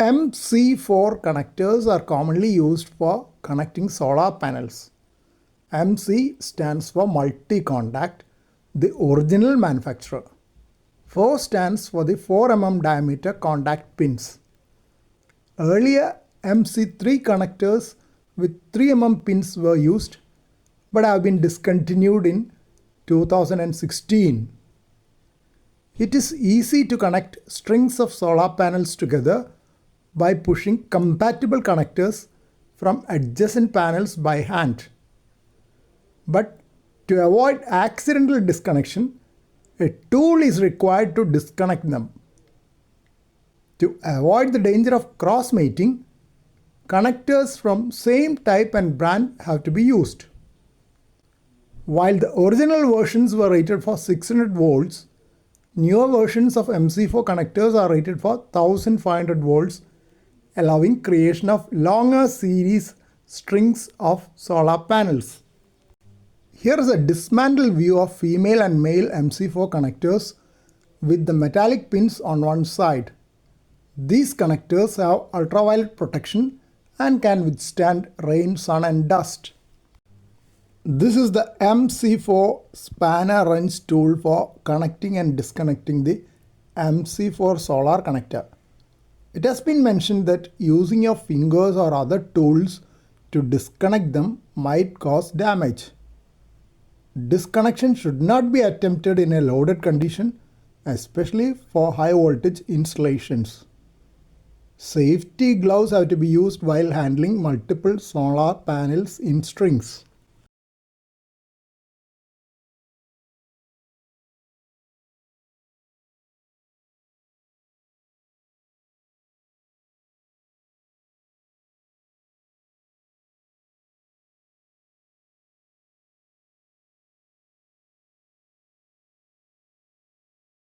MC4 connectors are commonly used for connecting solar panels. MC stands for multi-contact, the original manufacturer. 4 stands for the 4 mm diameter contact pins. Earlier MC3 connectors with 3 mm pins were used but have been discontinued in 2016. It is easy to connect strings of solar panels together by pushing compatible connectors from adjacent panels by hand. But to avoid accidental disconnection, a tool is required to disconnect them. To avoid the danger of cross-mating, connectors from same type and brand have to be used. While the original versions were rated for 600 volts, newer versions of MC4 connectors are rated for 1500 volts, allowing creation of longer series strings of solar panels. Here is a dismantled view of female and male MC4 connectors with the metallic pins on one side. These connectors have ultraviolet protection and can withstand rain, sun and dust. This is the MC4 spanner wrench tool for connecting and disconnecting the MC4 solar connector. It has been mentioned that using your fingers or other tools to disconnect them might cause damage. Disconnection should not be attempted in a loaded condition, especially for high voltage installations. Safety gloves have to be used while handling multiple solar panels in strings.